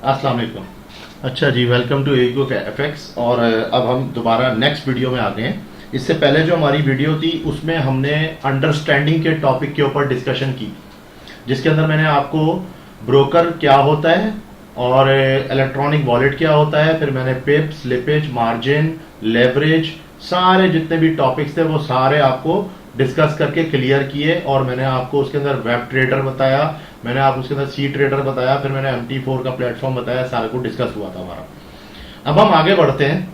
अस्सलाम वालेकुम। अच्छा जी, वेलकम टू ईगो एफएक्स। और अब हम दोबारा नेक्स्ट वीडियो में आ गए हैं। इससे पहले जो हमारी वीडियो थी उसमें हमने अंडरस्टैंडिंग के टॉपिक के ऊपर डिस्कशन की, जिसके अंदर मैंने आपको ब्रोकर क्या होता है और इलेक्ट्रॉनिक वॉलेट क्या होता है, फिर मैंने पिप, स्लिपेज, मार्जिन, लेवरेज, सारे जितने भी टॉपिक्स थे वो सारे आपको डिस्कस करके क्लियर किए। और मैंने आपको उसके अंदर वेब ट्रेडर बताया, मैंने आपको उसके अंदर सी ट्रेडर बताया, फिर मैंने MT4 का प्लेटफॉर्म बताया, सारा कुछ डिस्कस हुआ था हमारा। अब हम आगे बढ़ते हैं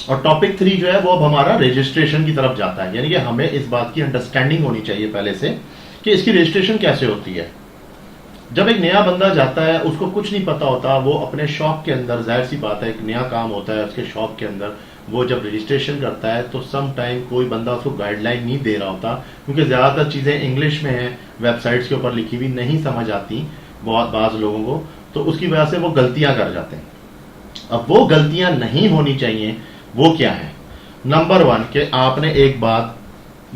और टॉपिक 3 जो है वो अब हमारा रजिस्ट्रेशन की तरफ जाता है। यानी कि हमें इस बात की अंडरस्टैंडिंग होनी चाहिए पहले से कि इसकी रजिस्ट्रेशन कैसे होती है। जब एक नया बंदा जाता है उसको कुछ नहीं पता होता, वो अपने शॉप के अंदर, जाहिर सी बात है एक नया काम होता है उसके शॉप के अंदर, वो जब रजिस्ट्रेशन करता है तो सम टाइम कोई बंदा उसको गाइडलाइन नहीं दे रहा होता, क्योंकि ज्यादातर चीजें इंग्लिश में हैं, वेबसाइट्स के ऊपर लिखी हुई नहीं समझ आती बहुत बाज लोगों को, तो उसकी वजह से वो गलतियां कर जाते हैं। अब वो गलतियां नहीं होनी चाहिए, वो क्या है? नंबर 1 कि आपने एक बात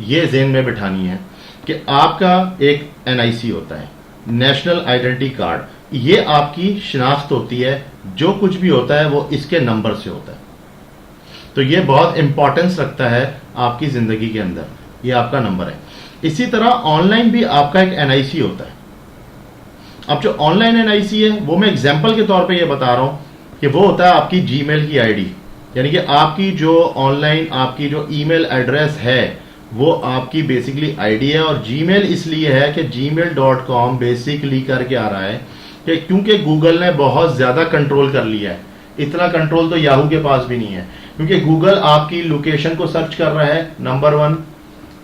ये ज़हन में बिठानी है कि आपका एक NIC होता है, नेशनल आइडेंटिटी कार्ड। ये आपकी शिनाख्त होती है, जो कुछ भी होता है वो इसके नंबर से होता है। तो ये बहुत इंपॉर्टेंस रखता है आपकी जिंदगी के अंदर, ये आपका नंबर है। इसी तरह ऑनलाइन भी आपका एक NIC होता है। अब जो ऑनलाइन NIC है वो मैं एग्जांपल के तौर पे ये बता रहा हूं कि वो होता है आपकी जीमेल की आईडी, यानी कि आपकी जो ऑनलाइन आपकी जो ईमेल एड्रेस है वो आपकी बेसिकली आईडी है। और जीमेल इसलिए है कि gmail.com बेसिकली करके आ रहा है कि क्योंकि गूगल ने बहुत ज्यादा कंट्रोल कर लिया है। इतना कंट्रोल तो याहू के पास भी नहीं है, क्योंकि गूगल आपकी लोकेशन को सर्च कर रहा है नंबर 1,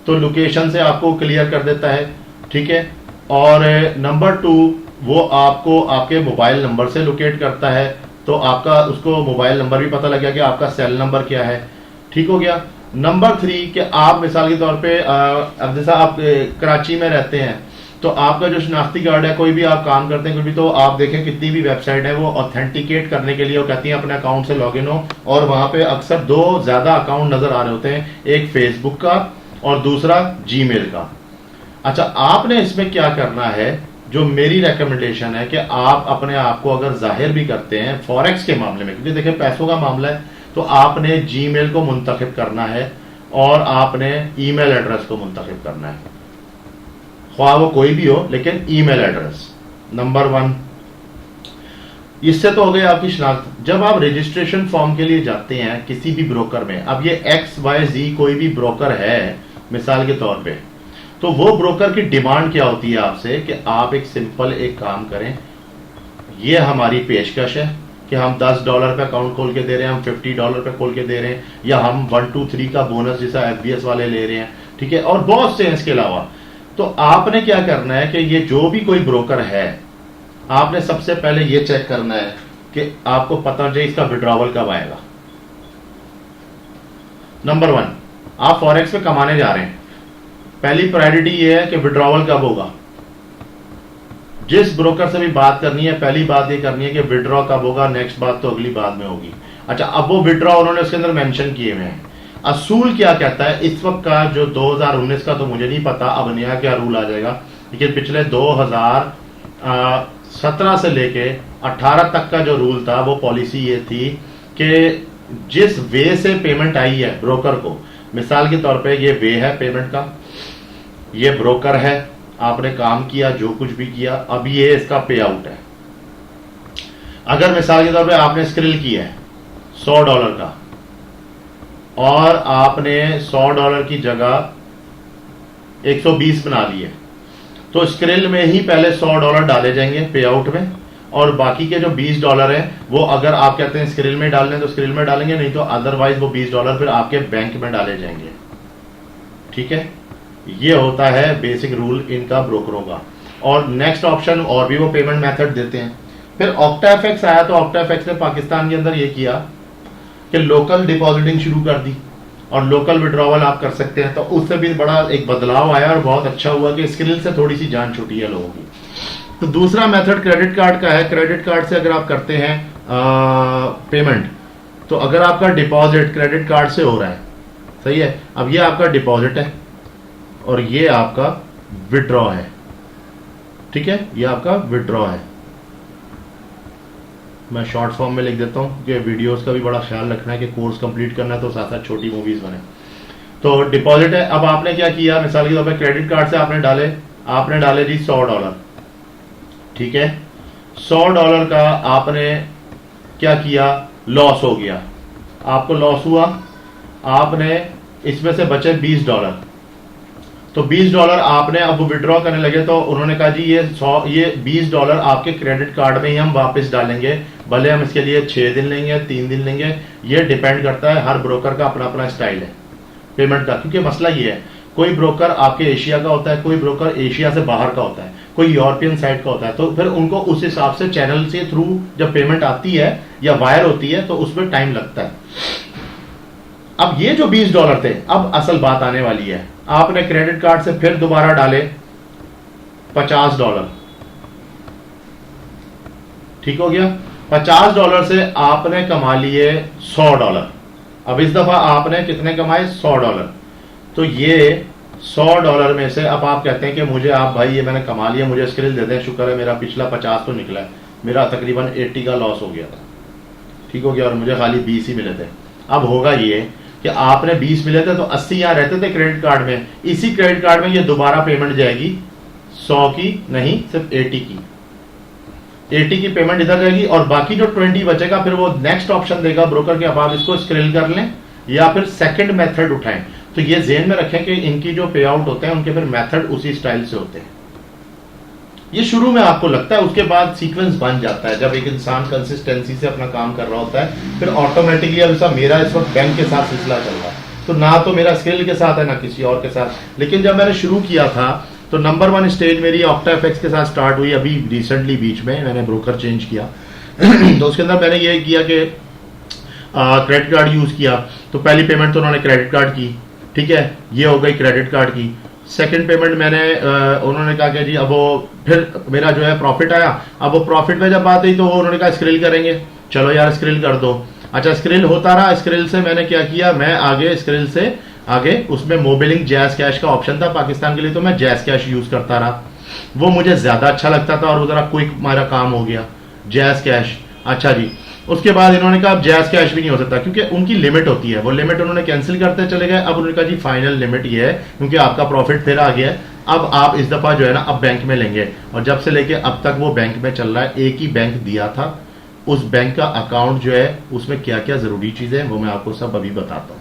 तो लोकेशन से आपको क्लियर कर देता है, ठीक है। और नंबर 2 वो आपको आपके मोबाइल नंबर से लोकेट करता है, तो आपका उसको मोबाइल नंबर भी पता लग गया कि आपका सेल नंबर क्या है, ठीक हो गया। नंबर 3 कि आप मिसाल के तौर पे अब जैसा आप कराची में रहते हैं तो आपका जो शनाख्ती कार्ड है, कोई भी आप काम करते हैं कोई भी, तो आप देखें कितनी भी वेबसाइट है वो ऑथेंटिकेट करने के लिए वो कहती हैं अपने अकाउंट से लॉगिन हो, और वहां पे अक्सर 2 ज्यादा अकाउंट नजर आ रहे होते हैं, एक फेसबुक का और दूसरा जीमेल का। अच्छा, आपने इसमें क्या करना है, जो मेरी रेकमेंडेशन है कि आप अपने आप को अगर जाहिर भी करते हैं फॉरेक्स के मामले में, क्योंकि देखिए पैसों का मामला है, तो आपने जीमेल को मुंतखब करना है और आपने ईमेल एड्रेस को मुंतखब करना है, ख्वाह वो कोई भी हो, लेकिन ईमेल एड्रेस नंबर 1। इससे तो हो गई आपकी शनाख्त। जब आप रजिस्ट्रेशन फॉर्म के लिए जाते हैं किसी भी ब्रोकर में, अब ये XYZ कोई भी ब्रोकर है मिसाल के तौर पे, तो वो ब्रोकर की डिमांड क्या होती है आपसे कि आप एक सिंपल एक काम करें, ये हमारी पेशकश है कि हम $10 पे अकाउंट खोल के दे रहे हैं, हम $50 पे खोल के दे रहे हैं, या हम 1 2 3 का बोनस जैसा FBS वाले ले रहे हैं, ठीक है, और बहुत से हैं इसके अलावा। तो आपने क्या करना है कि ये जो भी कोई ब्रोकर है, आपने सबसे पहले ये चेक करना है कि आपको पता चाहिए इसका विड्रॉवल कब आएगा। नंबर 1, आप फॉरेक्स में कमाने जा रहे हैं, पहली प्रायोरिटी ये है कि विड्रॉवल कब होगा। जिस ब्रोकर से भी बात करनी है, पहली बात ये करनी है कि विड्रॉ कब होगा, नेक्स्ट बात तो अगली बात में होगी। अच्छा, अब वो विड्रॉ उन्होंने उसके अंदर मेंशन किए हुए हैं। असूल क्या कहता है इस वक्त का, जो 2019 का तो मुझे नहीं पता अब नया क्या रूल आ जाएगा, लेकिन पिछले 2017 से लेके 18 तक का जो रूल था, वो पॉलिसी ये थी कि जिस वे से पेमेंट आई है ब्रोकर को, मिसाल के तौर पे ये वे है पेमेंट का, ये ब्रोकर है, आपने काम किया जो कुछ भी किया, अब ये इसका पे आउट है। अगर मिसाल के तौर पे आपने स्क्रिल किया है $100 का, और आपने $100 की जगह 120 बना लिए, तो स्क्रिल में ही पहले $100 डाले जाएंगे पे आउट में, और बाकी के जो $20 है वो अगर आप कहते हैं स्क्रिल में डालने तो स्क्रिल में डालेंगे, नहीं तो अदरवाइज वो $20 फिर आपके बैंक में डाले जाएंगे, ठीक है। ये होता है बेसिक रूल इनका ब्रोकरों का। और नेक्स्ट ऑप्शन और भी वो पेमेंट मेथड देते हैं। फिर ऑक्टाफेक्स आया, तो ऑक्टाफेक्स ने पाकिस्तान के अंदर ये किया कि लोकल डिपॉजिटिंग शुरू कर दी और लोकल विड्रॉवल आप कर सकते हैं, तो उससे भी बड़ा एक बदलाव आया और बहुत अच्छा हुआ कि स्क्रिल से थोड़ी सी जान छूटी है लोगों की। तो दूसरा मेथड क्रेडिट कार्ड का है। क्रेडिट कार्ड से अगर आप करते हैं पेमेंट, तो अगर आपका डिपॉजिट क्रेडिट कार्ड से हो रहा है, सही है, अब ये आपका डिपॉजिट है और ये आपका विड्रॉ है, ठीक है, ये आपका विड्रॉ है। मैं शॉर्ट फॉर्म में लिख देता हूँ कि वीडियोस का भी बड़ा ख्याल रखना है कि कोर्स कंप्लीट करना है तो साथ साथ छोटी मूवीज बने। तो डिपॉजिट है। अब आपने क्या किया, मिसाल के तौर पर क्रेडिट कार्ड से आपने डाले जी $100, ठीक है। $100 का आपने क्या किया, लॉस हो गया, आपको लॉस हुआ, आपने इसमें से बचे $20। तो $20 आपने अब विड्रॉ करने लगे तो उन्होंने कहा जी ये $20 आपके क्रेडिट कार्ड में ही हम वापस डालेंगे, भले हम इसके लिए 6 दिन लेंगे 3 दिन लेंगे, ये डिपेंड करता है, हर ब्रोकर का अपना अपना स्टाइल है पेमेंट का। क्योंकि मसला ये है, कोई ब्रोकर आपके एशिया का होता है, कोई ब्रोकर एशिया से बाहर का होता है, कोई यूरोपियन साइड का होता है, तो फिर उनको उस हिसाब से चैनल से थ्रू जब पेमेंट आती है या वायर होती है तो उसमें टाइम लगता है। अब ये जो $20 थे, अब असल बात आने वाली है। आपने क्रेडिट कार्ड से फिर दोबारा डाले $50, ठीक हो गया। $50 से आपने कमा लिए $100। अब इस दफा आपने कितने कमाए, $100। तो ये $100 में से अब आप कहते हैं कि मुझे आप भाई ये मैंने कमा लिया, मुझे स्क्रिल दे दें, शुक्र है मेरा पिछला 50 तो निकला है, मेरा तकरीबन 80 का लॉस हो गया था, ठीक हो गया, और मुझे खाली 20 ही मिले थे। अब होगा ये कि आपने 20 मिले थे तो 80 यहां रहते थे क्रेडिट कार्ड में, इसी क्रेडिट कार्ड में ये दोबारा पेमेंट जाएगी 100 की नहीं, सिर्फ 80 की। 80 की पेमेंट इधर जाएगी और बाकी जो 20 बचेगा फिर वो नेक्स्ट ऑप्शन देगा ब्रोकर के, अब आप इसको स्क्रिल कर लें या फिर सेकंड मेथड उठाएं। तो ये ज़हन में रखें कि इनकी जो पे आउट होते हैं उनके फिर मेथड उसी स्टाइल से होते हैं। ये शुरू में आपको लगता है, उसके बाद सीक्वेंस बन जाता है। जब एक इंसान कंसिस्टेंसी से अपना काम कर रहा होता है फिर ऑटोमेटिकली, अब ऐसा मेरा इस वक्त बैंक के साथ सिलसिला चल रहा है, तो ना तो मेरा स्किल के साथ है ना किसी और के साथ। लेकिन जब मैंने शुरू किया था तो नंबर 1 स्टेज मेरी OctaFX के साथ स्टार्ट हुई, अभी रिसेंटली बीच में मैंने ब्रोकर चेंज किया तो उसके अंदर मैंने ये किया कि क्रेडिट कार्ड यूज किया। तो पहली पेमेंट तो उन्होंने क्रेडिट कार्ड की, ठीक है, ये हो गई क्रेडिट कार्ड की। सेकंड पेमेंट मैंने उन्होंने कहा कि जी अब वो फिर मेरा जो है प्रॉफिट आया, अब वो प्रॉफिट में जब बात आई तो वो उन्होंने कहा स्क्रिल करेंगे, चलो यार स्क्रिल कर दो। अच्छा स्क्रिल होता रहा, स्क्रिल से मैंने क्या किया, मैं आगे स्क्रिल से आगे उसमें मोबिलिंग जैज कैश का ऑप्शन था पाकिस्तान के लिए, तो मैं जैज कैश यूज करता रहा, वो मुझे ज्यादा अच्छा लगता था और वो जरा क्विक हमारा काम हो गया जैज कैश। अच्छा जी, उसके बाद इन्होंने कहा अब जैज कैश भी नहीं हो सकता क्योंकि उनकी लिमिट होती है, वो लिमिट उन्होंने कैंसिल करते चले गए। अब उन्होंने कहा जी फाइनल लिमिट ये है क्योंकि आपका प्रॉफिट फिर आ गया है, अब आप इस दफा जो है ना अब बैंक में लेंगे। और जब से लेके अब तक वो बैंक में चल रहा है, एक ही बैंक दिया था, उस बैंक का अकाउंट जो है उसमें क्या क्या जरूरी चीजें हैं वो मैं आपको सब अभी बताता हूं।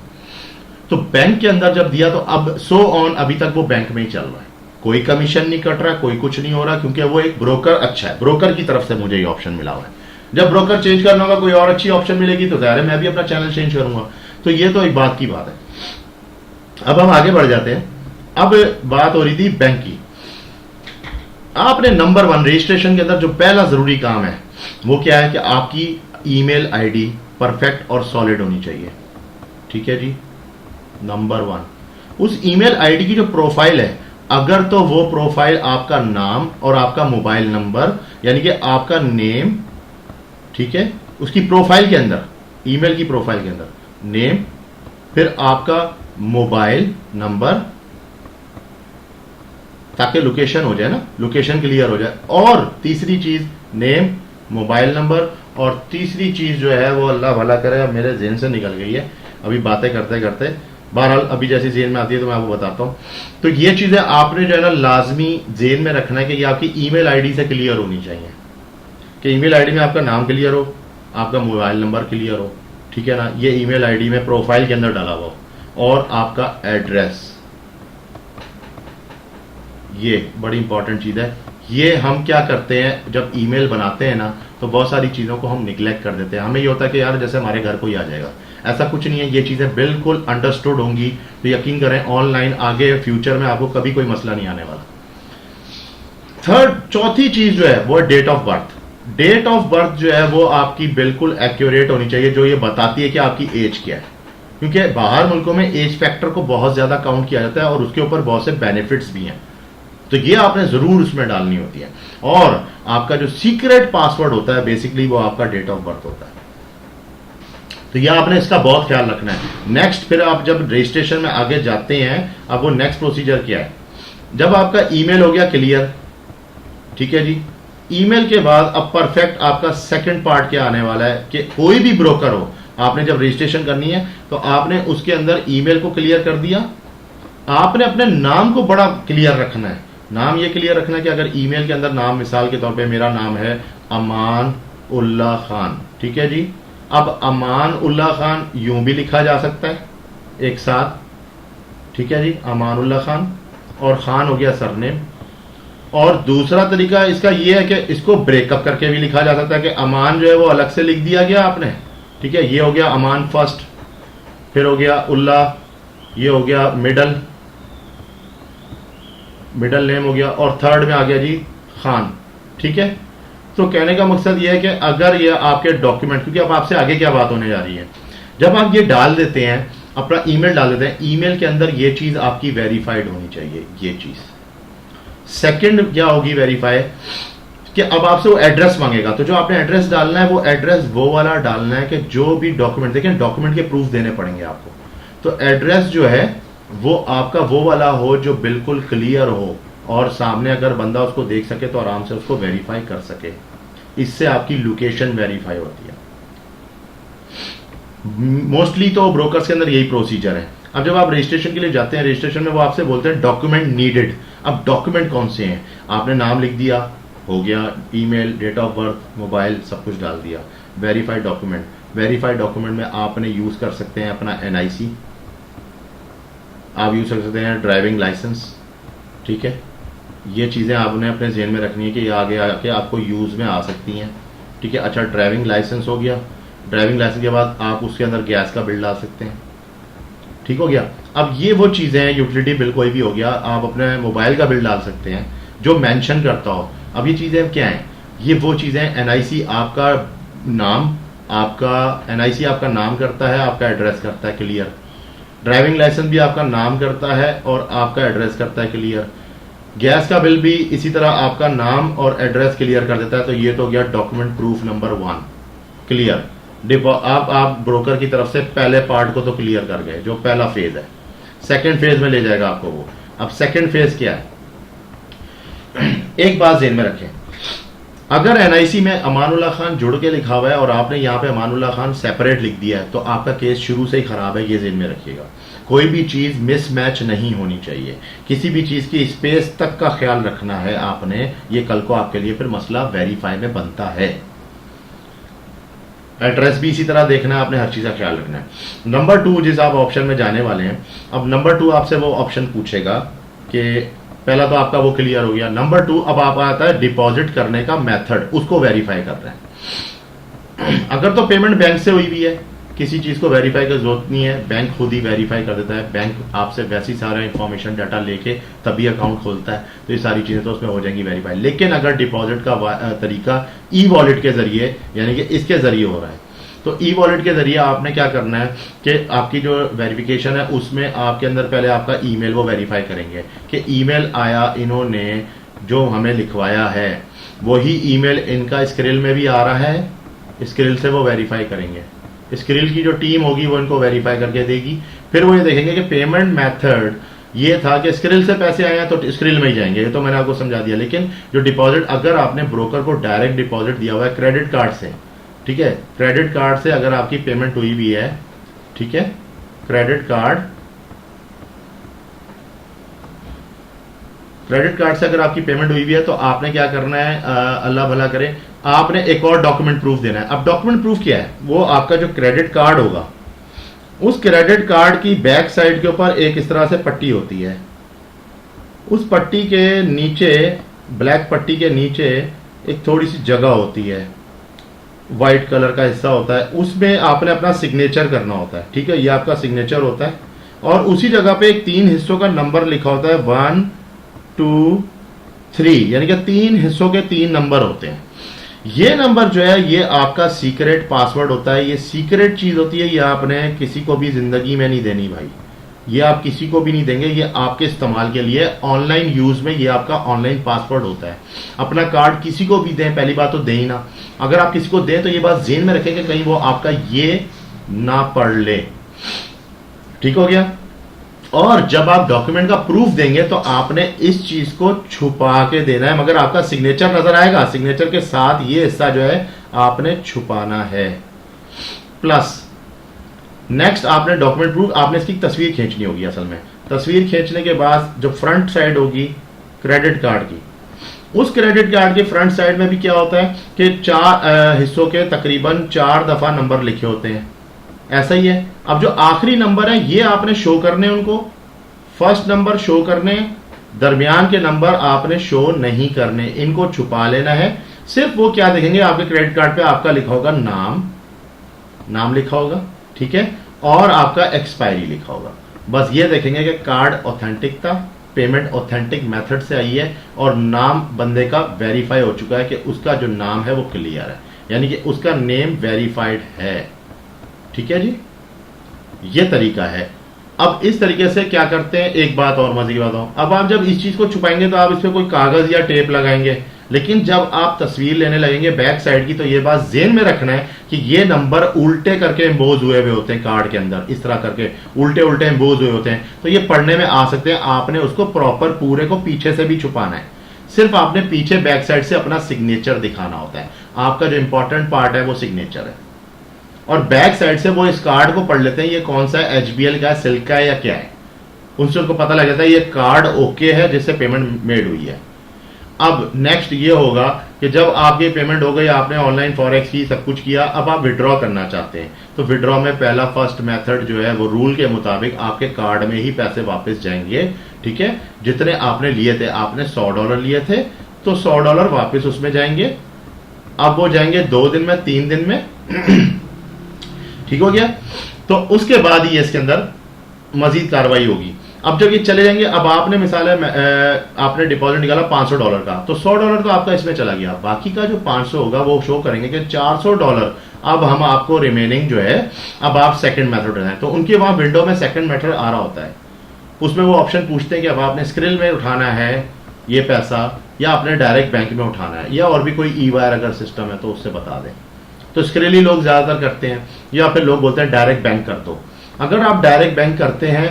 तो बैंक के अंदर जब दिया तो अब सो ऑन अभी तक वो बैंक में ही चल रहा है, कोई कमीशन नहीं कट रहा, कोई कुछ नहीं हो रहा, क्योंकि वो एक ब्रोकर अच्छा है, ब्रोकर की तरफ से मुझे ये ऑप्शन मिला हुआ है। जब ब्रोकर चेंज करना होगा, कोई और अच्छी ऑप्शन मिलेगी तो जाहिर है मैं भी अपना चैनल चेंज करूंगा। तो ये तो एक बात की बात है। अब हम आगे बढ़ जाते हैं। अब बात हो रही थी बैंक की। आपने नंबर 1 रजिस्ट्रेशन के अंदर जो पहला जरूरी काम है वो क्या है कि आपकी ईमेल आईडी परफेक्ट और सॉलिड होनी चाहिए, ठीक है जी। नंबर 1, उस ईमेल आईडी की जो प्रोफाइल है, अगर तो वो प्रोफाइल आपका नाम और आपका मोबाइल नंबर, यानी कि आपका नेम, ठीक है, उसकी प्रोफाइल के अंदर, ईमेल की प्रोफाइल के अंदर नेम, फिर आपका मोबाइल नंबर, ताकि लोकेशन हो जाए ना, लोकेशन क्लियर हो जाए। और तीसरी चीज नेम, मोबाइल नंबर, और तीसरी चीज जो है वो अल्लाह भला करे मेरे जेहन से निकल गई है अभी बातें करते करते, बहरहाल अभी जैसी जेहन में आती है तो मैं आपको बताता हूं। तो ये चीजें आपने जो है ना लाजमी जेहन में रखना है कि ये आपकी ईमेल आईडी से क्लियर होनी चाहिए, कि ईमेल आईडी में आपका नाम क्लियर हो, आपका मोबाइल नंबर क्लियर हो, ठीक है ना, ये ईमेल आईडी में प्रोफाइल के अंदर डाला हुआ हो, और आपका एड्रेस, ये बड़ी इंपॉर्टेंट चीज है। ये हम क्या करते हैं जब ईमेल बनाते हैं ना, तो बहुत सारी चीजों को हम निग्लेक्ट कर देते हैं। हमें ये होता है कि यार जैसे हमारे घर कोई आ जाएगा, ऐसा कुछ नहीं है। ये चीजें बिल्कुल अंडरस्टूड होंगी तो यकीन करें ऑनलाइन आगे फ्यूचर में आपको कभी कोई मसला नहीं आने वाला। चौथी चीज जो है वो है date of birth. Date of birth जो है वो आपकी बिल्कुल एक्यूरेट होनी चाहिए, जो ये बताती है कि आपकी एज क्या है, क्योंकि बाहर मुल्कों में एज फैक्टर को बहुत ज्यादा काउंट किया जाता है और उसके ऊपर बहुत से बेनिफिट्स भी हैं, तो ये आपने जरूर उसमें डालनी होती है। और आपका जो सीक्रेट पासवर्ड होता है बेसिकली वो आपका डेट ऑफ बर्थ होता है, तो ये आपने इसका बहुत ख्याल रखना है। नेक्स्ट फिर आप जब रजिस्ट्रेशन में आगे जाते हैं, अब वो नेक्स्ट प्रोसीजर क्या है, जब आपका ईमेल हो गया क्लियर, ठीक है जी, ईमेल के बाद अब परफेक्ट आपका सेकंड पार्ट क्या आने वाला है कि कोई भी ब्रोकर हो, आपने जब रजिस्ट्रेशन करनी है तो आपने उसके अंदर ईमेल को क्लियर कर दिया, आपने अपने नाम को बड़ा क्लियर रखना है। नाम ये क्लियर रखना है कि अगर ईमेल के अंदर नाम, मिसाल के तौर पे मेरा नाम है अमान उल्लाह खान, ठीक है जी। अब अमान उल्लाह खान यूं भी लिखा जा सकता है एक साथ, ठीक है जी, अमान उल्लाह खान, और खान हो गया सरनेम। और दूसरा तरीका इसका यह है कि इसको ब्रेकअप करके भी लिखा जा सकता है कि अमान जो है वो अलग से लिख दिया गया आपने, ठीक है। ये हो गया अमान फर्स्ट, फिर हो गया उल्लाह, ये हो गया मिडल नेम हो गया, और थर्ड में आ गया जी खान, ठीक है। तो कहने का मकसद यह है कि अगर ये आपके डॉक्यूमेंट, क्योंकि अब आपसे आगे क्या बात होने जा रही है, जब आप ये डाल देते हैं, अपना ईमेल डाल देते हैं, ईमेल के अंदर ये चीज आपकी वेरीफाइड होनी चाहिए। ये चीज सेकंड क्या होगी वेरीफाई, कि अब आपसे वो एड्रेस मांगेगा, तो जो आपने एड्रेस डालना है वो एड्रेस वो वाला डालना है कि जो भी डॉक्यूमेंट, देखें डॉक्यूमेंट के प्रूफ देने पड़ेंगे आपको, तो एड्रेस जो है वो आपका वो वाला हो जो बिल्कुल क्लियर हो और सामने अगर बंदा उसको देख सके तो आराम से उसको वेरीफाई कर सके। इससे आपकी लोकेशन वेरीफाई होती है। मोस्टली तो ब्रोकर्स के अंदर यही प्रोसीजर है। अब जब आप रजिस्ट्रेशन के लिए जाते हैं, रजिस्ट्रेशन में वो आपसे बोलते हैं डॉक्यूमेंट नीडेड। अब डॉक्यूमेंट कौन से हैं, आपने नाम लिख दिया, हो गया, email, date of birth, mobile, सब कुछ डाल दिया। वेरीफाइड डॉक्यूमेंट, वेरीफाइड डॉक्यूमेंट में आपने यूज कर सकते हैं अपना NIC, आप यूज कर सकते हैं ड्राइविंग लाइसेंस, ठीक है। ये चीजें आपने अपने जेहन में रखनी है कि ये आगे आके आपको यूज में आ सकती हैं, ठीक है। अच्छा, ड्राइविंग लाइसेंस हो गया, ड्राइविंग लाइसेंस के बाद आप उसके अंदर गैस का बिल डाल सकते हैं, ठीक हो गया। अब ये वो चीजें हैं, यूटिलिटी बिल कोई भी हो गया, आप अपने मोबाइल का बिल डाल सकते हैं जो मेंशन करता हो। अब ये चीजें क्या हैं, ये वो चीजें, NIC आपका नाम, आपका NIC आपका नाम करता है, आपका एड्रेस करता है क्लियर। ड्राइविंग लाइसेंस भी आपका नाम करता है और आपका एड्रेस करता है क्लियर। गैस का बिल भी इसी तरह आपका नाम और एड्रेस क्लियर कर देता है। तो ये तो गया डॉक्यूमेंट प्रूफ नंबर 1 क्लियर। आप ब्रोकर की तरफ से पहले पार्ट को तो क्लियर कर गए, जो पहला फेज है। सेकंड फेज में ले जाएगा आपको वो। अब सेकंड फेज क्या है, एक बात ज़हन में रखें, अगर NIC में अमानुल्लाह खान जुड़ के लिखा हुआ है और आपने यहाँ पे अमानुल्लाह खान सेपरेट लिख दिया है, तो आपका केस शुरू से ही खराब है। ये ज़हन में रखिएगा, कोई भी चीज मिसमैच नहीं होनी चाहिए, किसी भी चीज की स्पेस तक का ख्याल रखना है आपने। ये कल को आपके लिए फिर मसला वेरीफाई में बनता है। एड्रेस भी इसी तरह देखना है आपने, हर चीज का ख्याल रखना है। नंबर 2 जिस आप ऑप्शन में जाने वाले हैं, अब नंबर 2 आपसे वो ऑप्शन पूछेगा कि पहला तो आपका वो क्लियर हो गया। नंबर 2 अब आप आता है डिपॉजिट करने का मेथड, उसको वेरीफाई कर रहे हैं। अगर तो पेमेंट बैंक से हुई भी है, किसी चीज को वेरीफाई की जरूरत नहीं है, बैंक खुद ही वेरीफाई कर देता है। बैंक आपसे वैसी सारा इंफॉर्मेशन डाटा लेके तभी अकाउंट खोलता है, तो ये सारी चीजें तो उसमें हो जाएंगी वेरीफाई। लेकिन अगर डिपॉजिट का तरीका ई-वॉलेट के जरिए, यानी कि इसके जरिए हो रहा है, तो ई-वॉलेट के जरिए आपने क्या करना है कि आपकी जो वेरिफिकेशन है उसमें आपके अंदर पहले आपका ईमेल वो वेरीफाई करेंगे कि ईमेल आया, इन्होंने जो हमें लिखवाया है वही ईमेल इनका स्क्रिल में भी आ रहा है, स्क्रिल से वो वेरीफाई करेंगे। स्क्रिल की जो टीम होगी वो इनको वेरीफाई करके देगी। फिर वो ये देखेंगे कि पेमेंट मेथड ये था कि स्क्रिल से पैसे आए हैं तो स्क्रिल में ही जाएंगे, ये तो मैंने आपको समझा दिया। लेकिन जो डिपॉजिट, अगर आपने ब्रोकर को डायरेक्ट डिपॉजिट दिया हुआ है क्रेडिट कार्ड से, ठीक है, क्रेडिट कार्ड से अगर आपकी पेमेंट हुई भी है, ठीक है, क्रेडिट कार्ड से अगर आपकी पेमेंट हुई भी है, तो आपने क्या करना है, अल्लाह भला करे, आपने एक और डॉक्यूमेंट प्रूफ देना है। अब डॉक्यूमेंट प्रूफ क्या है, वो आपका जो क्रेडिट कार्ड होगा, उस क्रेडिट कार्ड की बैक साइड के ऊपर एक इस तरह से पट्टी होती है, उस पट्टी के नीचे, ब्लैक पट्टी के नीचे एक थोड़ी सी जगह होती है, व्हाइट कलर का हिस्सा होता है, उसमें आपने अपना सिग्नेचर करना होता है, ठीक है, ये आपका सिग्नेचर होता है। और उसी जगह पे एक 3 हिस्सों का नंबर लिखा होता है, 1 2 3, यानी कि 3 हिस्सों के 3 नंबर होते हैं। ये नंबर जो है ये आपका सीक्रेट पासवर्ड होता है, ये सीक्रेट चीज होती है, ये आपने किसी को भी जिंदगी में नहीं देनी भाई, ये आप किसी को भी नहीं देंगे, ये आपके इस्तेमाल के लिए ऑनलाइन यूज में, ये आपका ऑनलाइन पासवर्ड होता है। अपना कार्ड किसी को भी दें, पहली बात तो दें ही ना। अगर आप किसी को दें तो ये बात ज़हन में रखें कि कहीं वो आपका ये ना पढ़ ले, ठीक हो गया। और जब आप डॉक्यूमेंट का प्रूफ देंगे तो आपने इस चीज को छुपा के देना है, मगर आपका सिग्नेचर नजर आएगा, सिग्नेचर के साथ ये हिस्सा जो है आपने छुपाना है। प्लस नेक्स्ट आपने डॉक्यूमेंट प्रूफ, आपने इसकी तस्वीर खींचनी होगी। असल में तस्वीर खींचने के बाद जो फ्रंट साइड होगी क्रेडिट कार्ड की, उस क्रेडिट कार्ड के फ्रंट साइड में भी क्या होता है कि 4 हिस्सों के तकरीबन 4 दफा नंबर लिखे होते हैं, ऐसा ही है। अब जो आखिरी नंबर है ये आपने शो करने, उनको फर्स्ट नंबर शो करने, दरमियान के नंबर आपने शो नहीं करने, इनको छुपा लेना है। सिर्फ वो क्या देखेंगे, आपके क्रेडिट कार्ड पे आपका लिखा होगा नाम लिखा होगा, ठीक है, और आपका एक्सपायरी लिखा होगा। बस ये देखेंगे कि कार्ड ऑथेंटिक था, पेमेंट ऑथेंटिक मेथड से आई है और नाम बंदे का वेरीफाई हो चुका है कि उसका जो नाम है वो क्लियर है, यानी कि उसका नेम वेरीफाइड है। ठीक है जी, ये तरीका है। अब इस तरीके से क्या करते हैं, एक बात और मजे की बात हो, अब आप जब इस चीज को छुपाएंगे तो आप इस पर कोई कागज या टेप लगाएंगे, लेकिन जब आप तस्वीर लेने लगेंगे बैक साइड की तो ये बात ज़हन में रखना है कि ये नंबर उल्टे करके एम्बोज हुए होते हैं कार्ड के अंदर, इस तरह करके उल्टे उल्टे एम्बोज हुए होते हैं, तो ये पढ़ने में आ सकते हैं। आपने उसको प्रॉपर पूरे को पीछे से भी छुपाना है, सिर्फ आपने पीछे बैक साइड से अपना सिग्नेचर दिखाना होता है। आपका जो इंपॉर्टेंट पार्ट है वो सिग्नेचर है, और बैक साइड से वो इस कार्ड को पढ़ लेते हैं, ये कौन सा है, HBL का है, सिल्क का है या क्या है, उनसे उनको पता लग जाता है ये कार्ड ओके है जिससे पेमेंट मेड हुई है। अब नेक्स्ट ये होगा कि जब आपकी पेमेंट हो गई, आपने ऑनलाइन फॉरेक्स की, सब कुछ किया, अब आप विड्रॉ करना चाहते हैं, तो विड्रॉ में पहला फर्स्ट मेथड जो है वो रूल के मुताबिक आपके कार्ड में ही पैसे वापस जाएंगे। ठीक है, जितने आपने लिए थे, आपने $100 लिए थे तो $100 वापस उसमें जाएंगे। अब वो जाएंगे 2 दिन में, 3 दिन में ठीक हो गया, तो उसके बाद ही इसके अंदर मजीद कार्रवाई होगी। अब जब ये चले जाएंगे, अब आपने मिसाल है आपने डिपॉजिट निकाला $500 का, तो $100 तो आपका इसमें चला गया, बाकी का जो 500 होगा वो शो करेंगे कि $400 अब हम आपको रिमेनिंग जो है, अब आप सेकंड मेथड हैं, तो उनके वहां विंडो में सेकंड मेथड आ रहा होता है, उसमें वो ऑप्शन पूछते हैं कि अब आपने स्क्रिल में उठाना है ये पैसा या आपने डायरेक्ट बैंक में उठाना है, या और भी कोई ई-वायर अगर सिस्टम है तो उससे बता दें। तो स्क्रिल ही लोग ज्यादातर करते हैं, या फिर लोग बोलते हैं डायरेक्ट बैंक कर दो। अगर आप डायरेक्ट बैंक करते हैं,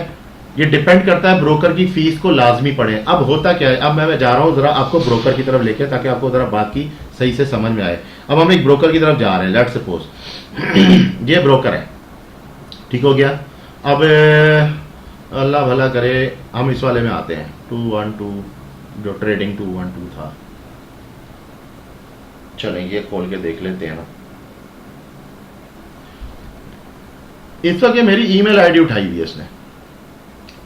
ये डिपेंड करता है ब्रोकर की फीस को लाजमी पड़े। अब होता क्या है, अब मैं जा रहा हूं जरा आपको ब्रोकर की तरफ लेके, ताकि आपको जरा बात की सही से समझ में आए। अब हम एक ब्रोकर की तरफ जा रहे हैं, लेट्स सपोज ये ब्रोकर है, ठीक हो गया। अब अल्लाह भला करे हम इस वाले में आते हैं 212, जो ट्रेडिंग 212 था, चलें ये खोल के देख लेते हैं ना। इस वक्त मेरी ईमेल आईडी उठाई हुई है इसने,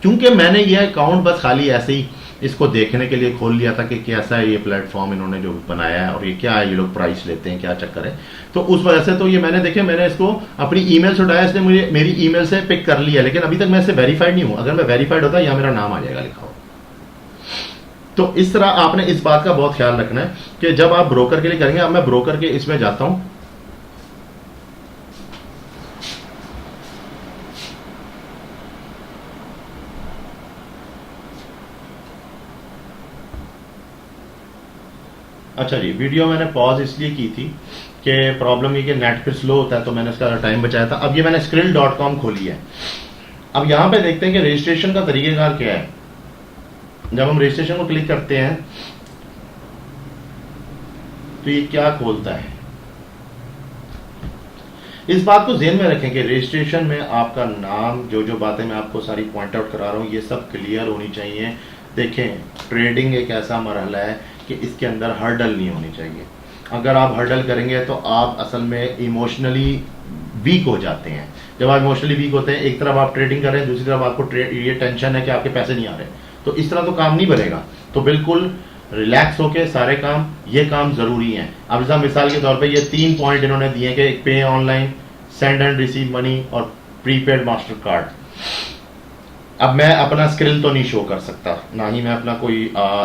क्योंकि मैंने ये अकाउंट बस खाली ऐसे ही इसको देखने के लिए खोल लिया था कि कैसा है ये प्लेटफॉर्म इन्होंने जो बनाया है और ये क्या है, ये लोग प्राइस लेते हैं, क्या चक्कर है। तो उस वजह से तो ये मैंने देखे, मैंने इसको अपनी ईमेल से उठाया, इसने मुझे मेरी ईमेल से पिक कर लिया, लेकिन अभी तक मैं इससे वेरीफाइड नहीं हूं। अगर मैं वेरीफाइड होता यहां मेरा नाम आ जाएगा लिखा हो। तो इस तरह आपने इस बात का बहुत ख्याल रखना है कि जब आप ब्रोकर के लिए करेंगे। अब मैं ब्रोकर के इसमें जाता हूं, अच्छा जी, वीडियो मैंने पॉज इसलिए की थी कि प्रॉब्लम ये कि नेट फिर स्लो होता है, तो मैंने इसका टाइम बचाया था। अब ये मैंने skrill.com खोली है। अब यहां पे देखते हैं कि रजिस्ट्रेशन का तरीकेकार क्या है। जब हम रजिस्ट्रेशन को क्लिक करते हैं तो ये क्या खोलता है। इस बात को ध्यान में रखें कि रजिस्ट्रेशन में आपका नाम, जो बातें मैं आपको सारी पॉइंट आउट करा रहा हूं, ये सब क्लियर होनी चाहिए। देखें, ट्रेडिंग एक ऐसा मरहला है कि इसके अंदर हर्डल नहीं होनी चाहिए। अगर आप हर्डल करेंगे तो आप असल में इमोशनली वीक हो जाते हैं। जब आप इमोशनली वीक होते हैं, एक तरफ आप ट्रेडिंग कर रहे हैं, दूसरी तरफ आपको ये टेंशन है कि आपके पैसे नहीं आ रहे, तो इस तरह तो काम नहीं बनेगा। तो बिल्कुल रिलैक्स होके सारे काम, ये काम जरूरी है। अब जैसा मिसाल के तौर पे ये 3 पॉइंट इन्होंने दिए कि पे online, send and receive money और प्रीपेड मास्टर कार्ड। अब मैं अपना स्क्रिल तो नहीं शो कर सकता, ना ही मैं अपना कोई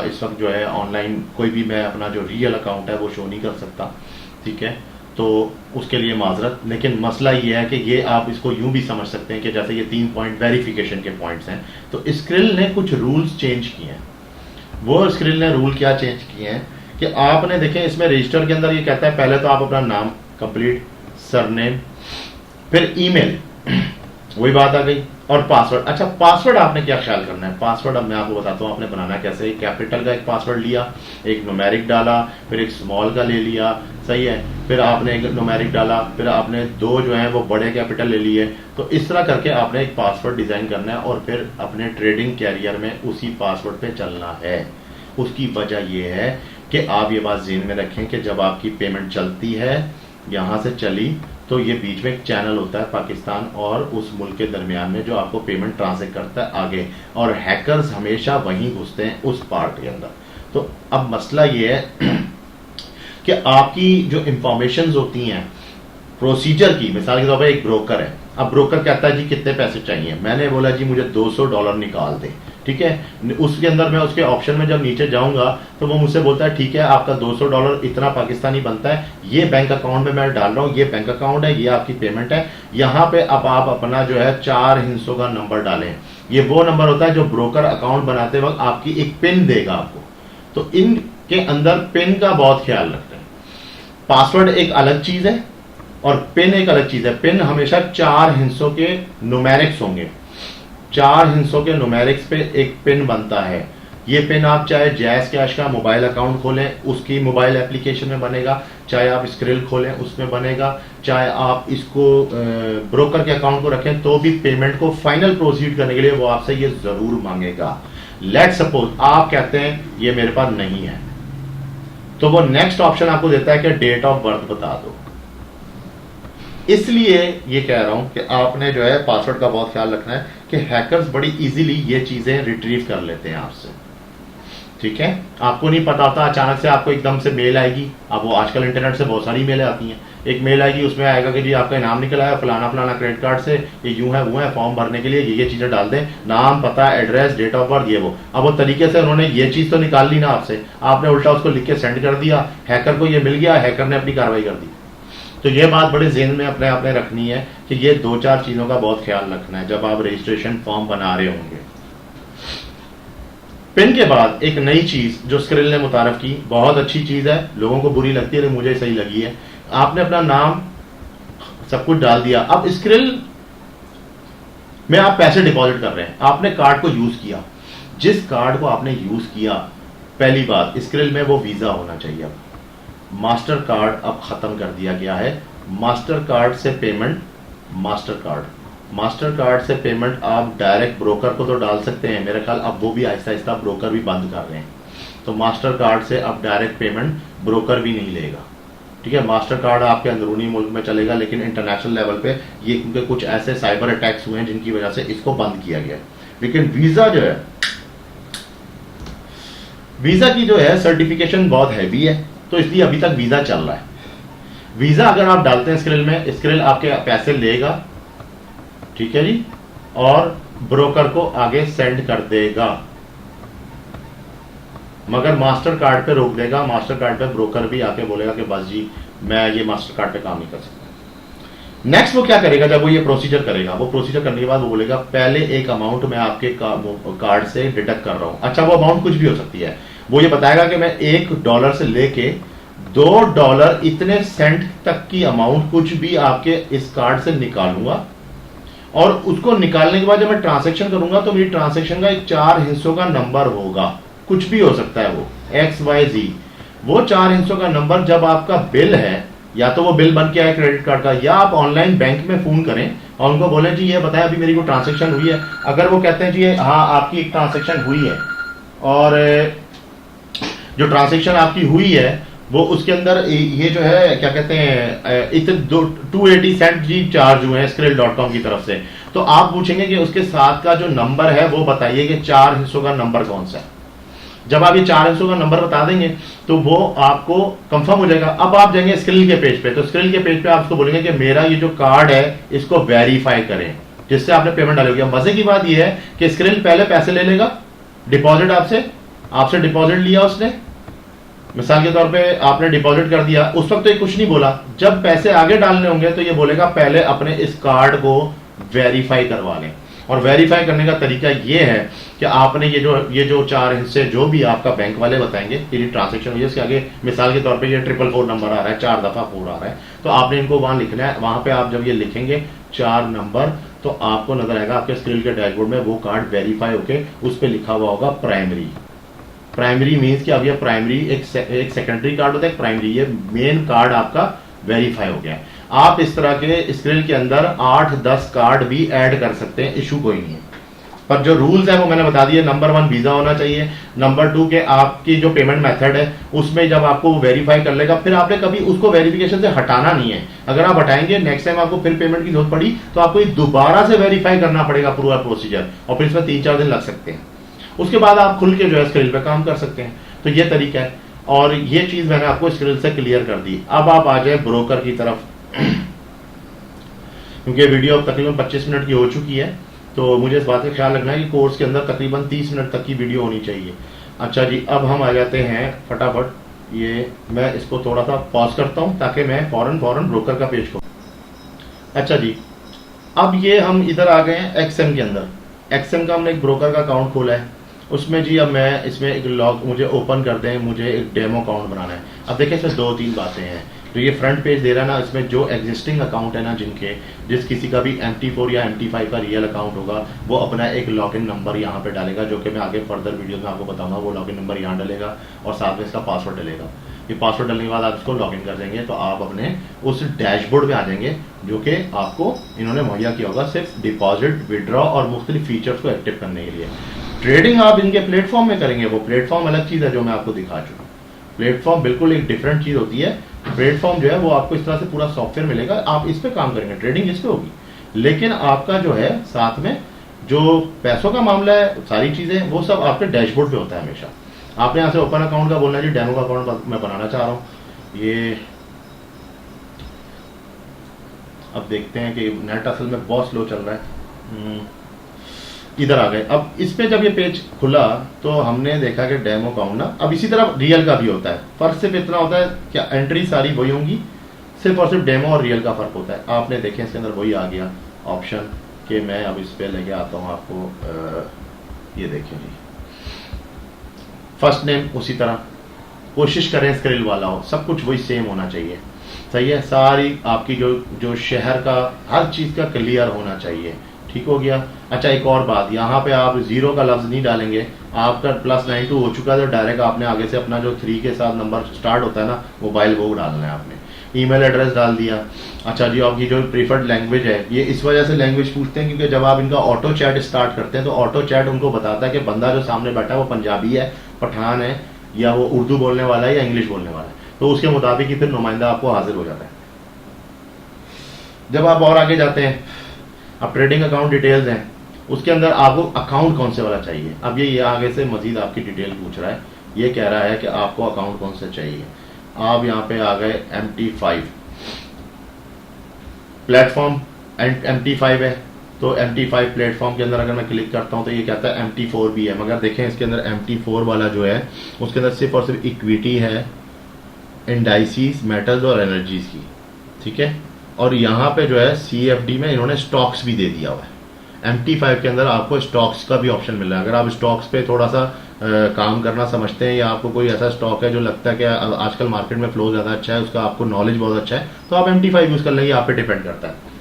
इस वक्त जो है ऑनलाइन कोई भी मैं अपना जो रियल अकाउंट है वो शो नहीं कर सकता, ठीक है। तो उसके लिए माजरत, लेकिन मसला ये है कि ये आप इसको यूं भी समझ सकते हैं कि जैसे ये 3 पॉइंट वेरिफिकेशन के पॉइंट्स हैं, तो स्क्रिल ने कुछ रूल्स चेंज किए हैं। वो स्क्रिल ने रूल क्या चेंज किए हैं कि आपने देखें, इसमें रजिस्टर के अंदर ये कहता है पहले तो आप अपना नाम कंप्लीट, सरनेम, फिर ईमेल, वही बात आ गई। और पासवर्ड। अच्छा, पासवर्ड आपने क्या ख्याल करना है? पासवर्ड अब मैं आपको बताता हूँ आपने बनाना कैसे। एक कैपिटल का एक पासवर्ड लिया, एक न्यूमेरिक डाला, फिर एक स्मॉल का ले लिया, सही है, फिर आपने एक न्यूमेरिक डाला, फिर आपने दो जो है वो बड़े कैपिटल ले लिए। तो इस तरह करके आपने एक पासवर्ड डिजाइन करना है और फिर अपने ट्रेडिंग कैरियर में उसी पासवर्ड पे चलना है। उसकी वजह यह है कि आप ये बात ज़हन में रखें कि जब आपकी पेमेंट चलती है, यहां से चली, तो ये बीच में एक चैनल होता है पाकिस्तान और उस मुल्क के दरमियान में जो आपको पेमेंट ट्रांसफर करता है आगे, और हैकर्स हमेशा वहीं घुसते हैं उस पार्ट के अंदर। तो अब मसला ये है कि आपकी जो इंफॉर्मेशन होती हैं प्रोसीजर की, मिसाल के तौर पर एक ब्रोकर है, अब ब्रोकर कहता है जी कितने पैसे चाहिए, मैंने बोला जी मुझे $200 निकाल दे, ठीक है। उसके अंदर मैं उसके ऑप्शन में जब नीचे जाऊंगा तो वो मुझसे बोलता है ठीक है आपका $200 इतना पाकिस्तानी बनता है, ये बैंक अकाउंट में मैं डाल रहा हूं, ये बैंक अकाउंट है, ये आपकी पेमेंट है। यहां पे अब आप अपना जो है 4 हिस्सों का नंबर डालें। ये वो नंबर होता है जो ब्रोकर अकाउंट बनाते वक्त आपकी एक पिन देगा आपको। तो इनके अंदर पिन का बहुत ख्याल रखते हैं। पासवर्ड एक अलग चीज है और पिन एक अलग चीज है। पिन हमेशा 4 हिस्सों के न्यूमेरिक्स होंगे, 4 हिस्सों के न्यूमेरिक्स पे एक पिन बनता है। ये पिन आप चाहे जैस कैश का मोबाइल अकाउंट खोलें उसकी मोबाइल एप्लीकेशन में बनेगा, चाहे आप स्क्रिल खोलें उसमें बनेगा, चाहे आप इसको ब्रोकर के अकाउंट को रखें तो भी पेमेंट को फाइनल प्रोसीड करने के लिए वो आपसे ये जरूर मांगेगा। लेट सपोज आप कहते हैं ये मेरे पास नहीं है, तो वो नेक्स्ट ऑप्शन आपको देता है कि डेट ऑफ बर्थ बता दो। इसलिए ये कह रहा हूं कि आपने जो है पासवर्ड का बहुत ख्याल रखना है कि हैकर्स बड़ी इजीली ये चीजें रिट्रीव कर लेते हैं आपसे, ठीक है। आपको नहीं पता होता, अचानक से आपको एकदम से मेल आएगी। अब वो आजकल इंटरनेट से बहुत सारी मेलें आती हैं। एक मेल आएगी, उसमें आएगा कि जी आपका इनाम निकला है फलाना फलाना क्रेडिट कार्ड से, ये यूं है वो है, फॉर्म भरने के लिए ये चीजें डाल दें, नाम पता एड्रेस डेट ऑफ बर्थ ये वो। अब वो तरीके से उन्होंने ये चीज तो निकाल ली ना आपसे, आपने उल्टा उसको लिख के सेंड कर दिया, हैकर को ये मिल गया, हैकर ने अपनी कार्रवाई कर दी। तो ये बात बड़े ज़हन में अपने आपने रखनी है कि ये 2-4 चीजों का बहुत ख्याल रखना है जब आप रजिस्ट्रेशन फॉर्म बना रहे होंगे। पिन के बाद एक नई चीज जो स्क्रिल ने मुतारफ की, बहुत अच्छी चीज है, लोगों को बुरी लगती है लेकिन मुझे सही लगी है। आपने अपना नाम सब कुछ डाल दिया। अब स्क्रिल में आप पैसे डिपॉजिट कर रहे हैं, आपने कार्ड को यूज किया, जिस कार्ड को आपने यूज किया, पहली बात स्क्रिल में वो वीजा होना चाहिए। अब मास्टर कार्ड अब खत्म कर दिया गया है। मास्टर कार्ड से पेमेंट, मास्टर कार्ड से पेमेंट आप डायरेक्ट ब्रोकर को तो डाल सकते हैं, मेरा ख्याल अब वो भी आहिस्ता आहिस्ता ब्रोकर भी बंद कर रहे हैं। तो मास्टर कार्ड से अब डायरेक्ट पेमेंट ब्रोकर भी नहीं लेगा, ठीक है। मास्टर कार्ड आपके अंदरूनी मुल्क में चलेगा, लेकिन इंटरनेशनल लेवल पे ये क्योंकि कुछ ऐसे साइबर अटैक्स हुए हैं जिनकी वजह से इसको बंद किया गया। लेकिन वीजा जो है, वीजा की जो है सर्टिफिकेशन बहुत हैवी है, तो इसलिए अभी तक वीजा चल रहा है। वीजा अगर आप डालते हैं स्क्रिल में, स्क्रिल आपके पैसे लेगा, ठीक है जी, और ब्रोकर को आगे सेंड कर देगा, मगर मास्टर कार्ड पे रोक देगा। मास्टर कार्ड पे ब्रोकर भी आके बोलेगा कि बस जी मैं ये मास्टर कार्ड पे काम नहीं कर सकता। नेक्स्ट वो क्या करेगा, जब वो ये प्रोसीजर करेगा, वो प्रोसीजर करने के बाद वो बोलेगा पहले एक अमाउंट मैं आपके कार्ड से डिडक्ट कर रहा हूं। अच्छा, वो अमाउंट कुछ भी हो सकती है। वो ये बताएगा कि मैं $1 से लेके $2 इतने सेंट तक की अमाउंट कुछ भी आपके इस कार्ड से निकालूंगा, और उसको निकालने के बाद जब मैं ट्रांजैक्शन करूंगा तो मेरी ट्रांजैक्शन का एक 4 हिस्सों का नंबर होगा, कुछ भी हो सकता है वो XYZ। वो 4 हिस्सों का नंबर जब आपका बिल है, या तो वो बिल बन के आए क्रेडिट कार्ड का, या आप ऑनलाइन बैंक में फोन करें और उनको बोले जी ये बताएं अभी मेरी को ट्रांजैक्शन हुई है। अगर वो कहते हैं जी हाँ आपकी एक ट्रांजैक्शन हुई है, और जो ट्रांजैक्शन आपकी हुई है वो उसके अंदर ये जो है क्या कहते हैं इतने 280 सेंट जी चार्ज हुए हैं skrill.com की तरफ से, तो आप पूछेंगे कि उसके साथ का जो नंबर है वो बताइए कि 4 हिस्सों का नंबर कौन सा है। जब आप ये 4 हिस्सों का नंबर बता देंगे तो वो आपको कंफर्म हो जाएगा। अब आप जाएंगे स्क्रिल के पेज पे, तो स्क्रिल के पेज पे आप उसको बोलेंगे कि मेरा ये जो कार्ड है इसको वेरीफाई करें, जिससे आपने पेमेंट डाली होगी। मजे की बात ये है कि स्क्रिल पहले पैसे ले लेगा, डिपॉजिट आपसे डिपॉजिट लिया उसने, मिसाल के तौर पे आपने डिपॉजिट कर दिया, उस वक्त तो ये कुछ नहीं बोला। जब पैसे आगे डालने होंगे तो ये बोलेगा पहले अपने इस कार्ड को वेरीफाई करवा लें। और वेरीफाई करने का तरीका ये है कि आपने ये जो 4 हिस्से जो भी आपका बैंक वाले बताएंगे कि ट्रांजैक्शन हुई है, इसके आगे मिसाल के तौर पे ये 444 नंबर आ रहा है, 4 दफा 4 आ रहा है, तो आपने इनको वहां लिखना है। वहां पे आप जब ये लिखेंगे 4 नंबर, तो आपको नजर आएगा आपके स्क्रिल के डैशबोर्ड में वो कार्ड वेरीफाई होके उस पर लिखा हुआ होगा प्राइमरी। प्राइमरी मीन्स कि अब ये प्राइमरी एक सेकेंडरी कार्ड होता है, एक प्राइमरी, ये मेन कार्ड आपका वेरीफाई हो गया। आप इस तरह के स्क्रिल के अंदर 8-10 कार्ड भी ऐड कर सकते हैं, इशू कोई नहीं है। पर जो रूल्स है वो मैंने बता दिए। नंबर 1 वीजा होना चाहिए। नंबर 2 के आपकी जो पेमेंट मेथड है उसमें जब आपको वेरीफाई कर लेगा, फिर आपने कभी उसको वेरिफिकेशन से हटाना नहीं है। अगर आप हटाएंगे नेक्स्ट टाइम आपको फिर पेमेंट की जरूरत पड़ी तो आपको दोबारा से वेरीफाई करना पड़ेगा पूरा प्रोसीजर, और फिर इसमें 3-4 दिन लग सकते हैं। उसके बाद आप खुल के जो है स्क्रिल पे काम कर सकते हैं। तो ये तरीका है, और ये चीज मैंने आपको स्क्रिल से क्लियर कर दी। अब आप आ जाए ब्रोकर की तरफ, क्योंकि वीडियो अब तकरीबन 25 मिनट की हो चुकी है, तो मुझे इस बात का ख्याल रखना है कि कोर्स के अंदर तकरीबन 30 मिनट तक की वीडियो होनी चाहिए। अच्छा जी, अब हम आ जाते हैं फटाफट, ये मैं इसको थोड़ा सा पॉज करता हूं ताकि मैं फौरन ब्रोकर का पेज खोलूं। अच्छा जी, अब ये हम इधर आ गए हैं एक्सएम के अंदर। एक्सएम का हमने एक ब्रोकर का अकाउंट खोला है, उसमें जी अब मैं इसमें एक लॉग मुझे ओपन कर दें, मुझे एक डेमो अकाउंट बनाना है। अब देखिए इसमें 2-3 बातें हैं। तो ये फ्रंट पेज दे रहा है ना, इसमें जो एग्जिस्टिंग अकाउंट है ना, जिस किसी का भी MT4 या MT5 का रियल अकाउंट होगा, वो अपना एक लॉगिन नंबर यहाँ पे डालेगा, जो कि मैं आगे फर्दर वीडियो में आपको बताऊंगा। वो लॉगिन नंबर यहाँ डालेगा और साथ में इसका पासवर्ड डालेगा। ये पासवर्ड डालने के बाद आप इसको लॉगिन कर देंगे तो आप अपने उस डैशबोर्ड में आ जाएंगे जो कि आपको इन्होंने मुहैया किया होगा सिर्फ डिपॉजिट, विड्रॉ और मुख्तलिफ फीचर्स को एक्टिव करने के लिए। ट्रेडिंग आप इनके प्लेटफॉर्म में करेंगे, वो प्लेटफॉर्म अलग चीज है जो मैं आपको दिखा चुका हूँ। प्लेटफॉर्म बिल्कुल एक डिफरेंट चीज होती है। प्लेटफॉर्म जो है वो आपको इस तरह से पूरा सॉफ्टवेयर मिलेगा, आप इस पे काम करेंगे, ट्रेडिंग इस पे होगी, लेकिन आपका जो है साथ में जो पैसों का मामला है, सारी चीजें वो सब आपके डैशबोर्ड पे होता है हमेशा। आपने यहाँ से ओपन अकाउंट का बोलना है जी, डेमो का अकाउंट मैं बनाना चाह रहा हूँ। ये अब देखते हैं कि नेट असल में बहुत स्लो चल रहा है। इधर आ गए। अब इस पे जब ये पेज खुला तो हमने देखा कि डेमो अकाउंट ना, अब इसी तरह रियल का भी होता है। फर्क सिर्फ इतना होता है कि एंट्री सारी वही होंगी, सिर्फ और सिर्फ डेमो और रियल का फर्क होता है। आपने देखे इसके अंदर वही आ गया ऑप्शन कि मैं अब इस पे लेके आता हूँ आपको। ये देखें जी, फर्स्ट नेम उसी तरह, कोशिश करें स्क्रिल वाला हो, सब कुछ वही सेम होना चाहिए। सही है, सारी आपकी जो शहर का हर चीज का क्लियर होना चाहिए। ठीक हो गया। अच्छा, एक और बात, यहाँ पे आप 0 का लफ्ज नहीं डालेंगे। आपका +92 हो चुका है तो डायरेक्ट आपने आगे से अपना जो 3 के साथ नंबर स्टार्ट होता है ना, मोबाइल वो डालना है आपने। ईमेल एड्रेस डाल दिया। अच्छा जी, आपकी जो प्रीफर्ड लैंग्वेज है, ये इस वजह से लैंग्वेज पूछते हैं क्योंकि जब आप इनका ऑटो चैट स्टार्ट करते हैं तो ऑटो चैट उनको बताता है कि बंदा जो सामने बैठा है वो पंजाबी है, पठान है, या वो उर्दू बोलने वाला है या इंग्लिश बोलने वाला है, तो उसके मुताबिक ही फिर नुमाइंदा आपको हाजिर हो जाता है। जब आप और आगे जाते हैं, अब ट्रेडिंग अकाउंट डिटेल्स हैं, उसके अंदर आपको अकाउंट कौन से वाला चाहिए। अब ये आगे से मजीद आपकी डिटेल पूछ रहा है, ये कह रहा है कि आपको अकाउंट कौन सा चाहिए। आप यहाँ पे आ गए MT5 प्लेटफॉर्म, MT5 है तो MT5 प्लेटफॉर्म के अंदर अगर मैं क्लिक करता हूँ तो ये कहता है MT4 भी है, मगर देखें इसके अंदर MT4 वाला जो है उसके अंदर सिर्फ और सिर्फ इक्विटी है, इंडाइसिस, मेटल्स और एनर्जीज की। ठीक है, और यहाँ पे जो है CFD में इन्होंने स्टॉक्स भी दे दिया हुआ है। MT5 के अंदर आपको स्टॉक्स का भी ऑप्शन मिल रहा है। अगर आप स्टॉक्स पे थोड़ा सा काम करना समझते हैं, या आपको कोई ऐसा स्टॉक है जो लगता है कि आजकल मार्केट में फ्लो ज़्यादा अच्छा है, उसका आपको नॉलेज बहुत अच्छा है, तो आप MT5 यूज़ कर लेंगे, आप पे डिपेंड करता है।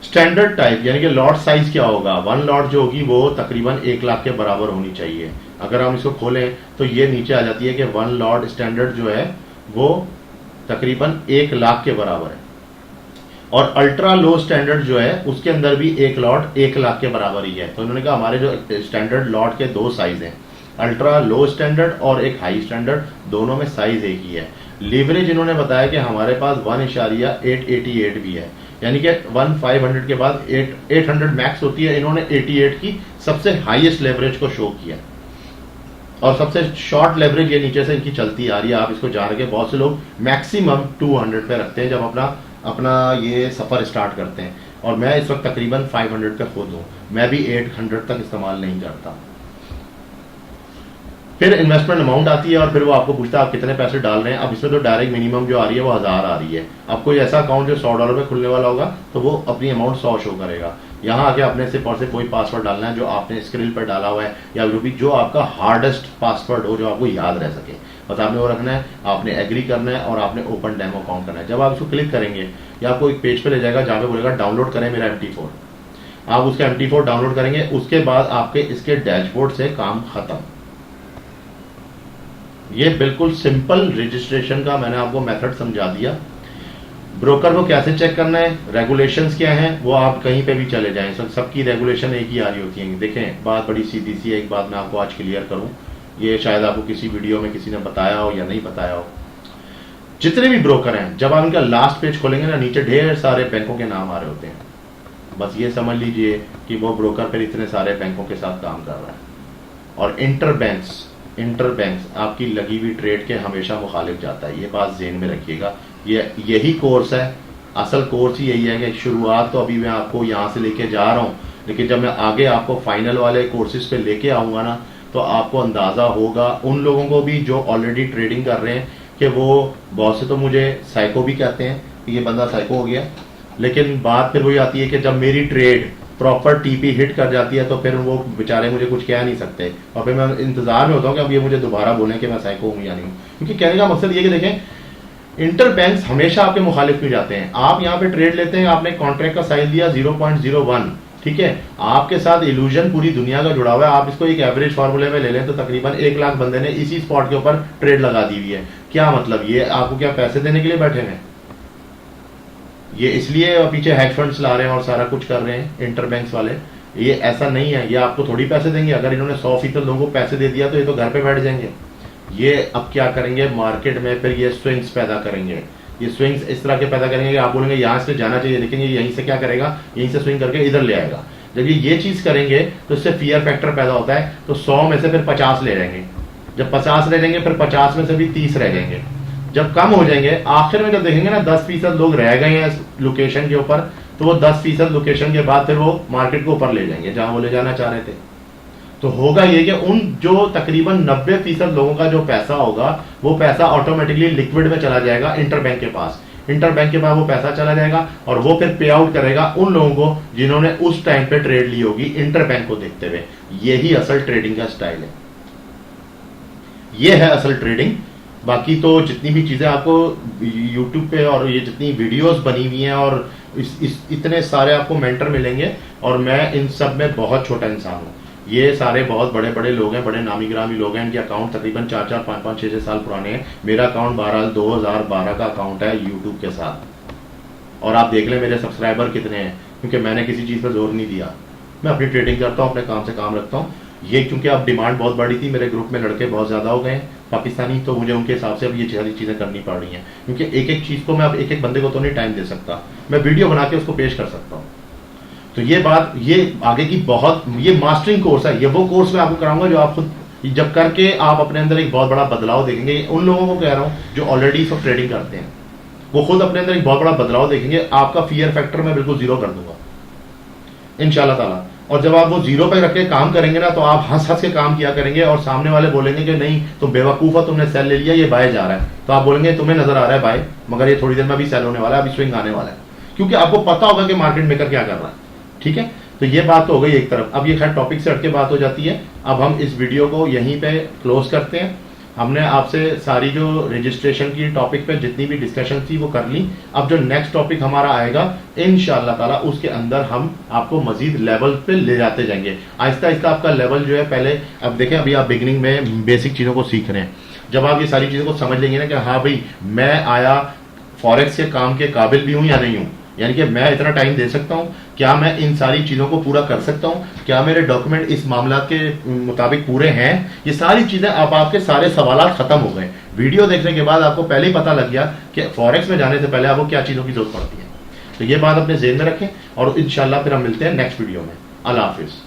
स्टैंडर्ड टाइप यानी कि लॉट साइज क्या होगा, 1 लॉट जो होगी वो तकरीबन 1 लाख के बराबर होनी चाहिए। अगर हम इसको खोलें तो ये नीचे आ जाती है कि 1 लॉट स्टैंडर्ड जो है वो तकरीबन 1 लाख के बराबर है, और अल्ट्रा लो स्टैंडर्ड जो है उसके अंदर भी 1 लॉट 1 लाख के बराबर ही है। तो उन्होंने कहा हमारे जो स्टैंडर्ड लॉट के 2 साइज हैं, अल्ट्रा लो स्टैंडर्ड और एक हाई स्टैंडर्ड, दोनों में साइज एक ही है। लीवरेज इन्होंने बताया कि हमारे पास 1.888 भी है, यानी कि 1500 के बाद 800 मैक्स होती है, इन्होंने 88 की सबसे हाईएस्ट लेवरेज को शो किया, और सबसे शॉर्ट लेवरेज ये नीचे से इनकी चलती आ रही है। आप इसको जान के बहुत से लोग मैक्सिमम 200 पे रखते हैं जब अपना ये सफर स्टार्ट करते हैं, और मैं इस वक्त तकरीबन 500 पे खुद हूं, मैं भी 800 तक इस्तेमाल नहीं करता। फिर इन्वेस्टमेंट अमाउंट आती है और फिर वो आपको पूछता है आप कितने पैसे डाल रहे हैं। अब इसमें तो डायरेक्ट मिनिमम जो आ रही है वो 1000 आ रही है। अब कोई ऐसा अकाउंट जो $100 पे खुलने वाला होगा तो वो अपनी अमाउंट 100 शो करेगा। यहाँ आके अपने सिर्फ और सिर्फ कोई पासवर्ड डालना है जो आपने स्क्रीन पर डाला हुआ है, या जो आपका हार्डेस्ट पासवर्ड हो, जो आपको याद रह सके, बस आपने वो रखना है, आपने एग्री करना है और आपने ओपन डेमो अकाउंट करना है। जब आप इसको क्लिक करेंगे या आपको एक पेज पे ले जाएगा जहाँ पे बोलेगा डाउनलोड करें मेरा MT4। आप उसका MT4 डाउनलोड करेंगे, उसके बाद आपके इसके डैशबोर्ड से काम खत्म। ये बिल्कुल सिंपल रजिस्ट्रेशन का मैंने आपको मेथड समझा दिया। ब्रोकर को कैसे चेक करना है, रेगुलेशंस क्या हैं, वो आप कहीं पे भी चले जाएं, सबकी रेगुलेशन एक ही आ रही होती है। देखें, बात बड़ी सीधी सी है, एक बात मैं आपको आज क्लियर करूं, ये शायद आपको किसी वीडियो में किसी ने बताया हो या नहीं बताया हो। जितने भी ब्रोकर हैं, जब आप इनका लास्ट पेज खोलेंगे ना, नीचे ढेर सारे बैंकों के नाम आ रहे होते हैं। बस ये समझ लीजिए कि वो ब्रोकर फिर इतने सारे बैंकों के साथ काम कर रहा है। और इंटर बैंक्स आपकी लगी हुई ट्रेड के हमेशा मुखालिफ जाता है, ये बात ज़हन में रखिएगा। यही कोर्स है, असल कोर्स ही यही है कि शुरुआत तो अभी मैं आपको यहाँ से लेके जा रहा हूँ, लेकिन जब मैं आगे आपको फाइनल वाले कोर्सेज पे लेके आऊँगा ना, तो आपको अंदाज़ा होगा उन लोगों को भी जो ऑलरेडी ट्रेडिंग कर रहे हैं कि वो बहुत से तो मुझे साइको भी कहते हैं कि ये बंदा साइको हो गया। लेकिन बात फिर वही आती है कि जब मेरी ट्रेड प्रॉपर टीपी हिट कर जाती है तो फिर वो बेचारे मुझे कुछ कह नहीं सकते, और फिर मैं इंतजार में होता हूँ कि अब ये मुझे दोबारा बोलें कि मैं साइको हूँ या नहीं हूँ। क्योंकि कहने का मकसद ये कि देखें, इंटर बैंक्स हमेशा आपके मुखालिफ क्यों जाते हैं। आप यहाँ पे ट्रेड लेते हैं, आपने कॉन्ट्रैक्ट का साइज दिया 0.01, ठीक है, आपके साथ इल्यूजन पूरी दुनिया का जुड़ा हुआ है। आप इसको एक एवरेज फार्मूले में ले लें तो तकरीबन 1 लाख बंदे ने इसी स्पॉट के ऊपर ट्रेड लगा दी हुई है। क्या मतलब, ये आपको क्या पैसे देने के लिए बैठे हैं? ये इसलिए पीछे हेज फंड्स ला रहे हैं और सारा कुछ कर रहे हैं इंटर बैंक्स वाले। ये ऐसा नहीं है, ये आपको थोड़ी पैसे देंगे। अगर इन्होंने 100% लोगों को पैसे दे दिया तो ये तो घर पे बैठ जाएंगे। ये अब क्या करेंगे, मार्केट में फिर ये स्विंग्स पैदा करेंगे। ये स्विंग्स इस तरह के पैदा करेंगे कि आप बोलेंगे यहाँ से जाना चाहिए, लेकिन ये यहीं से क्या करेगा, यहीं से स्विंग करके इधर ले आएगा। जब ये चीज करेंगे तो इससे फियर फैक्टर पैदा होता है, तो 100 में से फिर 50 ले जाएंगे। जब 50 ले जाएंगे फिर 50 में से भी 30 रह जाएंगे। जब कम हो जाएंगे, आखिर में जब देखेंगे ना 10% लोग रह गए हैं इस लोकेशन के ऊपर, तो वो 10% लोकेशन के बाद फिर वो मार्केट को ऊपर ले जाएंगे जहां वो ले जाना चाह रहे थे। तो होगा ये कि उन जो तकरीबन 90% लोगों का जो पैसा होगा, वो पैसा ऑटोमेटिकली लिक्विड में चला जाएगा इंटर बैंक के पास। इंटर बैंक के पास वो पैसा चला जाएगा और वो फिर पे आउट करेगा उन लोगों को जिन्होंने उस टाइम पे ट्रेड ली होगी इंटर बैंक को देखते हुए। यही असल ट्रेडिंग का स्टाइल है, ये है असल ट्रेडिंग। बाकी तो जितनी भी चीजें आपको YouTube पे और ये जितनी वीडियोस बनी हुई हैं और इतने सारे आपको मेंटर मिलेंगे, और मैं इन सब में बहुत छोटा इंसान हूँ। ये सारे बहुत बड़े बड़े लोग हैं, बड़े नामी गिरामी लोग हैं, इनके अकाउंट तकरीबन 4-4, 5-5, 6-6 साल पुराने हैं। मेरा अकाउंट 2012 का अकाउंट है यूट्यूब के साथ। और आप देख लें मेरे सब्सक्राइबर कितने हैं, क्योंकि मैंने किसी चीज़ पर जोर नहीं दिया। मैं अपनी ट्रेडिंग करता हूँ, अपने काम से काम रखता हूँ। ये क्योंकि अब डिमांड बहुत बड़ी थी, मेरे ग्रुप में लड़के बहुत ज़्यादा हो गए हैं पाकिस्तानी, तो मुझे उनके हिसाब से अब ये सारी चीज़ें करनी पड़ रही हैं। क्योंकि एक एक चीज़ को मैं अब एक एक बंदे को तो नहीं टाइम दे सकता, मैं वीडियो बना के उसको पेश कर सकता हूँ। तो ये बात, ये आगे की बहुत, ये मास्टरिंग कोर्स है। ये वो कोर्स मैं आपको कराऊंगा जो आप खुद जब करके आप अपने अंदर एक बहुत बड़ा बदलाव देखेंगे। उन लोगों को कह रहा हूँ जो ऑलरेडी सब ट्रेडिंग करते हैं, वो खुद अपने अंदर एक बहुत बड़ा बदलाव देखेंगे। आपका फियर फैक्टर मैं बिल्कुल जीरो कर दूंगा इंशाल्लाह ताला। और जब आप वो जीरो पे रख के काम करेंगे ना, तो आप हंस हंस के काम किया करेंगे, और सामने वाले बोलेंगे कि नहीं तुम बेवकूफ हो, तुमने सेल ले लिया, ये बाय जा रहा है। तो आप बोलेंगे तुम्हें नजर आ रहा है बाय, मगर ये थोड़ी देर में अभी सेल होने वाला है, अभी स्विंग आने वाला है। क्योंकि आपको पता होगा कि मार्केट मेकर क्या कर रहा है। ठीक है, तो ये बात तो हो गई एक तरफ। अब ये खैर टॉपिक से हटके बात हो जाती है। अब हम इस वीडियो को यहीं पे क्लोज करते हैं। हमने आपसे सारी जो रजिस्ट्रेशन की टॉपिक पे जितनी भी डिस्कशन थी वो कर ली। अब जो नेक्स्ट टॉपिक हमारा आएगा इंशाअल्लाह ताला, उसके अंदर हम आपको मजीद लेवल पे ले जाते जाएंगे। आहिस्ता आहिस्ता आपका लेवल जो है, पहले अब देखें, अभी आप बिगिनिंग में बेसिक चीज़ों को सीख रहे हैं। जब आप ये सारी चीज़ों को समझ लेंगे ना कि हाँ भाई मैं आया फॉरेक्स के काम के काबिल भी हूँ या नहीं हूँ, यानी कि मैं इतना टाइम दे सकता हूँ, क्या मैं इन सारी चीज़ों को पूरा कर सकता हूँ, क्या मेरे डॉक्यूमेंट इस मामला के मुताबिक पूरे हैं, ये सारी चीज़ें अब आपके सारे सवाल खत्म हो गए। वीडियो देखने के बाद आपको पहले ही पता लग गया कि फॉरेक्स में जाने से पहले आपको क्या चीज़ों की जरूरत पड़ती है। तो ये बात अपने ज़हन में रखें, और इंशाल्लाह फिर हम मिलते हैं नेक्स्ट वीडियो में। अल्लाह हाफिज़।